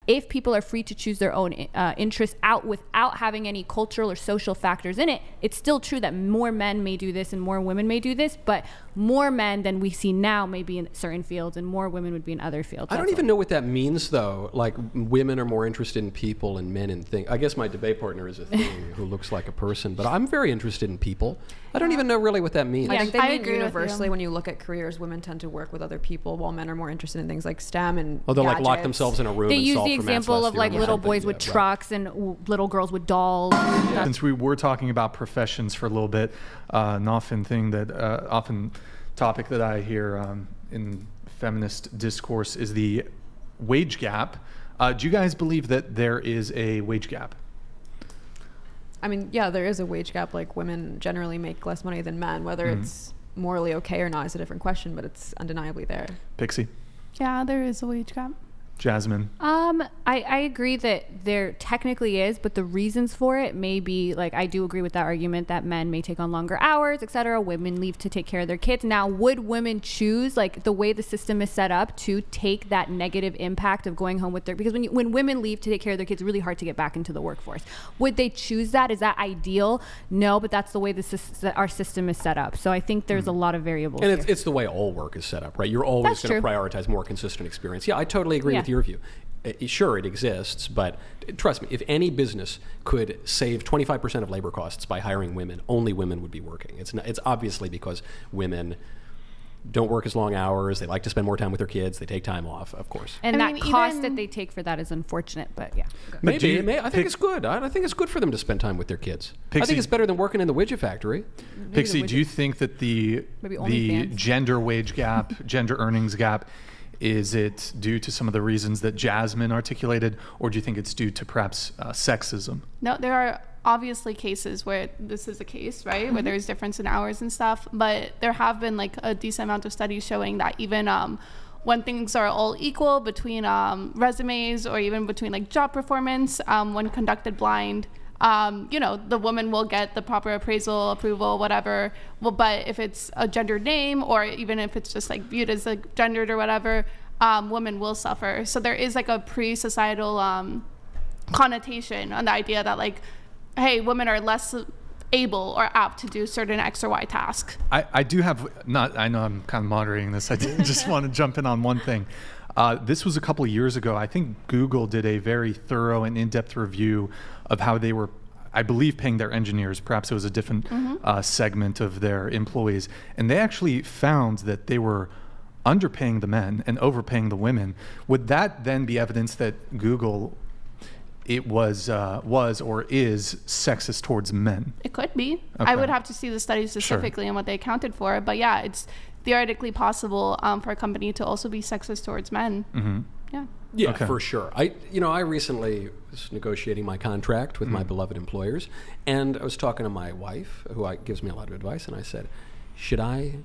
if people are free to choose their own interests out without having any cultural or social factors in it, it's still true that more men may do this and more women may do this, but more men than we see now may be in certain fields and more women would be in other fields. I don't even know what that means, though. Like, women are more interested in people and men in things. I guess my debate partner is a thing who looks like a person, but I'm very interested in people. I don't even know really what that means. I think they mean agree universally, when you look at careers, women tend to work with other people while men are more interested in things like STEM and they'll like lock gadgets. themselves in a room They and use solve the for maths example less of like theorem or little something. boys with Yeah, right. trucks and little girls with dolls. Since we were talking about professions for a little bit, an often thing that often topic that I hear in feminist discourse is the wage gap. Do you guys believe that there is a wage gap? I mean, yeah, there is a wage gap. Like, women generally make less money than men. Whether it's morally okay or not is a different question, but it's undeniably there. Pixie? Yeah, there is a wage gap. Jasmine? I agree that there technically is, but the reasons for it may be, like, I do agree with that argument that men may take on longer hours, etc. Women leave to take care of their kids. Now, would women choose, like, the way the system is set up, to take that negative impact of going home with their, because when women leave to take care of their kids, it's really hard to get back into the workforce. Would they choose that? Is that ideal? No, but that's the way our system is set up. So I think there's a lot of variables. And here. it's the way all work is set up, right? You're always That's going to true. prioritize more consistent experience. Yeah, I totally agree with your view. Sure, it exists, but trust me, if any business could save 25% of labor costs by hiring women, only women would be working. It's obviously because women don't work as long hours. They like to spend more time with their kids. They take time off, of course. And I that mean, cost even- that they take for that is unfortunate, but yeah. Maybe. I think it's good. I think it's good for them to spend time with their kids. I Pixie- think it's better than working in the widget factory. Pixie, do you think that the Maybe OnlyFans. gender wage gap, gender earnings gap, is it due to some of the reasons that Jasmine articulated, or do you think it's due to perhaps sexism? No, there are obviously cases where this is the case, right? Where there's difference in hours and stuff. But there have been like a decent amount of studies showing that even when things are all equal between resumes or even between like job performance, when conducted blind, the woman will get the proper appraisal, approval, whatever. Well, but if it's a gendered name, or even if it's just like viewed as like gendered or whatever, women will suffer. So there is like a pre-societal connotation on the idea that like, hey, women are less able or apt to do certain X or Y task. I do have, I know I'm kind of moderating this. I did just want to jump in on one thing. This was a couple of years ago. I think Google did a very thorough and in-depth review of how they were, I believe, paying their engineers. Perhaps it was a different segment of their employees. And they actually found that they were underpaying the men and overpaying the women. Would that then be evidence that Google was or is sexist towards men? It could be. Okay. I would have to see the study specifically and what they accounted for. But yeah, it's theoretically possible for a company to also be sexist towards men. Mm-hmm. Yeah. Yeah, Okay. for sure. I recently was negotiating my contract with my beloved employers, and I was talking to my wife, who gives me a lot of advice, and I said, should I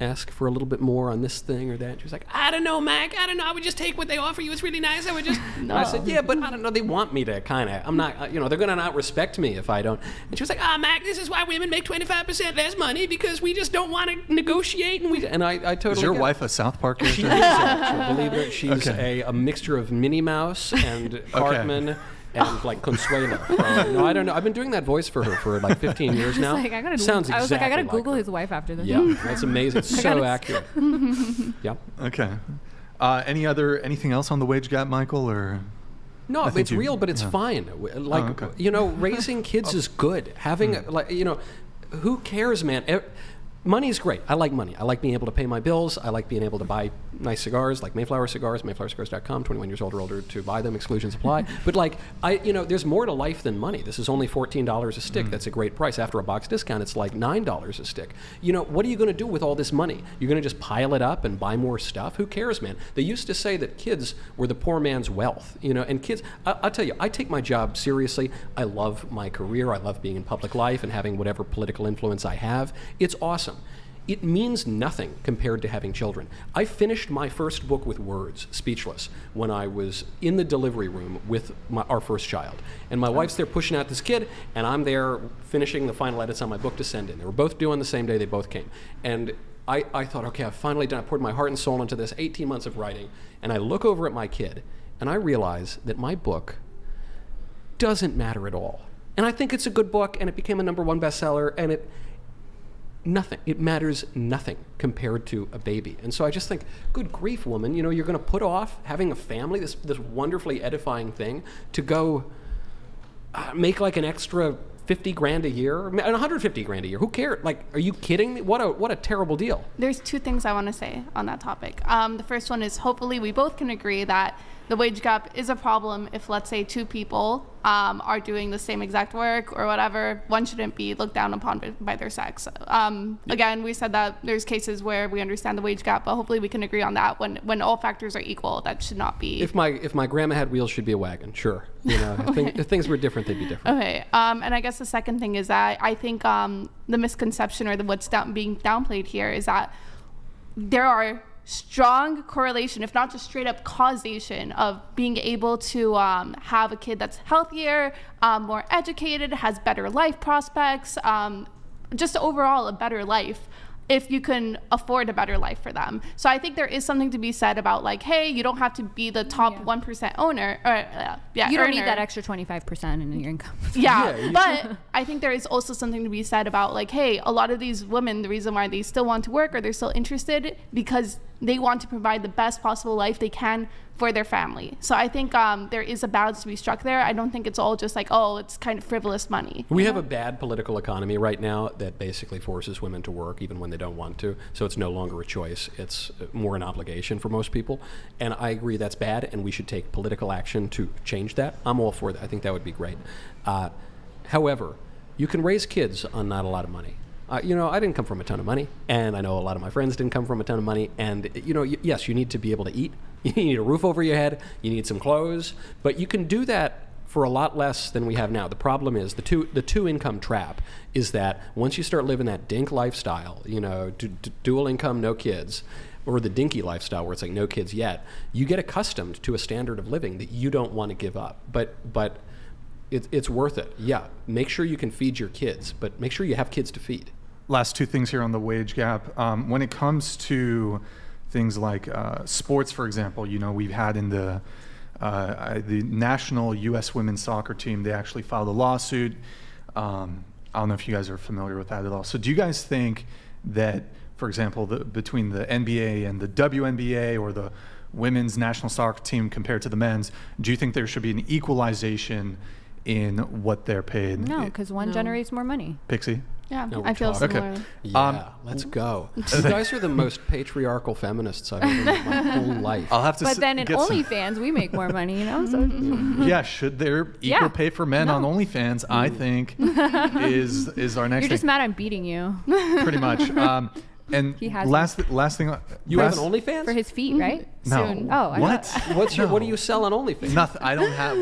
ask for a little bit more on this thing or that? She was like, I don't know, Mac. I don't know. I would just take what they offer you. It's really nice. I would just... I said, yeah, but I don't know. They want me to kind of... I'm not... they're going to not respect me if I don't. And she was like, Mac, this is why women make 25% less money, because we just don't want to negotiate. And I totally... Is your get it. wife a South Park She character? is, actually, believe it or not. She's Okay. a mixture of Minnie Mouse and Cartman and like Consuelo. No, I don't know. I've been doing that voice for her for like 15 years now. Like, Sounds I was like, I gotta exactly Google her. his wife after this. Yeah, that's amazing. It's so accurate. Yeah. Okay. Anything else on the wage gap, Michael, or? No, I think it's you- real, but it's yeah. fine. Like, okay. raising kids is good. Having, who cares, man? Money's great. I like money. I like being able to pay my bills. I like being able to buy nice cigars, like Mayflower Cigars, mayflowercigars.com, 21 years old or older to buy them, exclusions apply. But like, there's more to life than money. This is only $14 a stick. That's a great price. After a box discount, it's like $9 a stick. What are you going to do with all this money? You're going to just pile it up and buy more stuff? Who cares, man? They used to say that kids were the poor man's wealth, and kids, I'll tell you, I take my job seriously. I love my career. I love being in public life and having whatever political influence I have. It's awesome. It means nothing compared to having children. I finished my first book with words, speechless, when I was in the delivery room with our first child. And my wife's there pushing out this kid, and I'm there finishing the final edits on my book to send in. They were both due on the same day. They both came. And I thought, okay, I've finally done it. I poured my heart and soul into this 18 months of writing. And I look over at my kid, and I realize that my book doesn't matter at all. And I think it's a good book, and it became a #1 bestseller, and it matters nothing compared to a baby. And so I just think, good grief, woman, you know, you're going to put off having a family, this wonderfully edifying thing, to go make like an extra 50 grand a year, 150 grand a year. Who cares? Like, are you kidding me? What a terrible deal. There's 2 things I want to say on that topic. The first one is, hopefully we both can agree that the wage gap is a problem if, let's say, 2 people are doing the same exact work or whatever. One shouldn't be looked down upon by their sex. Again, we said that there's cases where we understand the wage gap, but hopefully we can agree on that. When all factors are equal, that should not be. If my grandma had wheels, she'd be a wagon. Sure, you know. If things were different, they'd be different. Okay. And I guess the second thing is that I think the misconception or what's being downplayed here is that there are strong correlation, if not just straight up causation, of being able to have a kid that's healthier, more educated, has better life prospects, just overall a better life, if you can afford a better life for them. So I think there is something to be said about, like, hey, you don't have to be the top 1% owner, or you don't need that extra 25% in your income. But I think there is also something to be said about, like, hey, a lot of these women, the reason why they still want to work or they're still interested, because they want to provide the best possible life they can for their family. So I think there is a balance to be struck there. I don't think it's all just like, oh, it's kind of frivolous money. We have a bad political economy right now that basically forces women to work even when they don't want to. So it's no longer a choice. It's more an obligation for most people. And I agree that's bad, and we should take political action to change that. I'm all for that. I think that would be great. However, you can raise kids on not a lot of money. You know, I didn't come from a ton of money, and I know a lot of my friends didn't come from a ton of money. And, you know, yes, you need to be able to eat. You need a roof over your head. You need some clothes. But you can do that for a lot less than we have now. The problem is the two income trap is that once you start living that dink lifestyle, you know, dual income, no kids, or the dinky lifestyle where it's like no kids yet, you get accustomed to a standard of living that you don't want to give up. But it's worth it. Yeah, make sure you can feed your kids, but make sure you have kids to feed. Last 2 things here on the wage gap. When it comes to things like sports, for example, you know, we've had in the national U.S. women's soccer team, they actually filed a lawsuit. I don't know if you guys are familiar with that at all. So do you guys think that, for example, between the NBA and the WNBA or the women's national soccer team compared to the men's, do you think there should be an equalization in what they're paid? No, because one generates more money. Pixie? Yeah, No, I feel talking. similar. Yeah, let's go. You guys are the most patriarchal feminists I've ever met my whole life. I'll have to But then in OnlyFans, we make more money, you know? So yeah, should there equal pay for men on OnlyFans, I think, is our next you're just thing. mad I'm beating you. Pretty much. And He has last thing. You have an OnlyFans? For his feet, right? No. Soon. Oh, I What? thought- What do you sell on OnlyFans? Nothing. I don't have.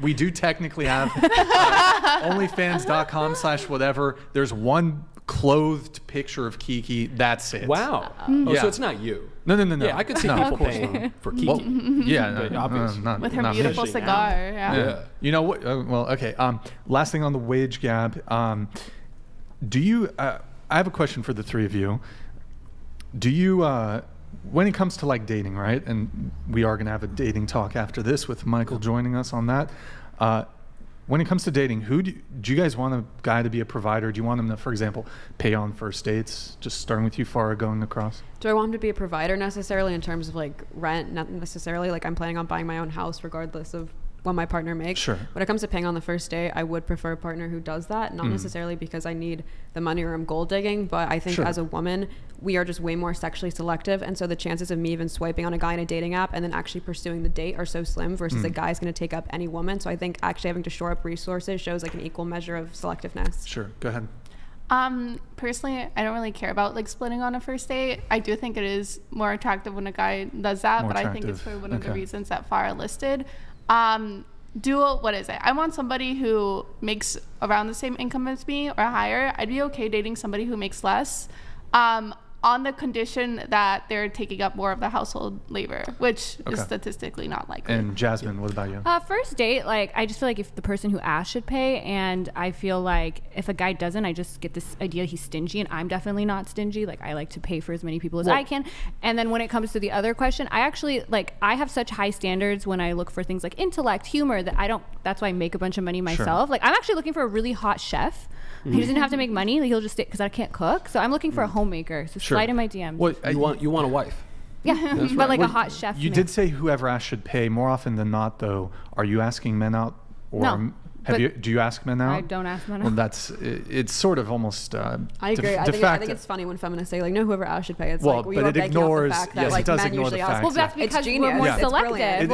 We do technically have OnlyFans.com/whatever. There's one clothed picture of Kiki. That's it. Wow. Yeah. Oh, so it's not you. No. Yeah, I could see No, people of course paying for Kiki. Well, yeah, obvious. not, With her not beautiful me. cigar. Yeah. You know what? Well, okay. Last thing on the wage gap. Do you? I have a question for the 3 of you. Do you? When it comes to like dating, right? And we are going to have a dating talk after this with Michael joining us on that. When it comes to dating, do you guys want a guy to be a provider? Do you want him to, for example, pay on first dates? Just starting with you, Farah, going across. Do I want him to be a provider necessarily in terms of like rent? Not necessarily. Like I'm planning on buying my own house regardless of what my partner makes. Sure. When it comes to paying on the first day, I would prefer a partner who does that. Not necessarily because I need the money or I'm gold digging, but I think as a woman, we are just way more sexually selective. And so the chances of me even swiping on a guy in a dating app and then actually pursuing the date are so slim versus a guy's going to take up any woman. So I think actually having to shore up resources shows like an equal measure of selectiveness. Sure. Go ahead. Personally, I don't really care about like splitting on a first date. I do think it is more attractive when a guy does that, More but I think it's attractive. for one of the Okay. reasons that Farah listed. What is it? I want somebody who makes around the same income as me or higher. I'd be okay dating somebody who makes less. on the condition that they're taking up more of the household labor, which is statistically not likely. And Jasmine, what about you? First date, like, I just feel like if the person who asked should pay, and I feel like if a guy doesn't, I just get this idea he's stingy, and I'm definitely not stingy. Like, I like to pay for as many people as I can. And then when it comes to the other question, I actually, like, I have such high standards when I look for things like intellect, humor, that I don't, that's why I make a bunch of money myself. Like, I'm actually looking for a really hot chef. He doesn't have to make money. Like, he'll just stay, because I can't cook. So I'm looking for a homemaker. So slide in my DMs. Well, you want a wife. Yeah, That's but right. like Well, a hot chef. You did say whoever asked should pay. More often than not, though, are you asking men out? Or No, do you ask men out? I don't ask men Well, out. it's sort of almost. I agree. I think it's funny when feminists say, like, no, whoever asked should pay. It's well, like, but it ignores. the fact that, yes, like, it does men ignore the usually fact. ask. Well, that's because It's genius. we're more It's selective. brilliant.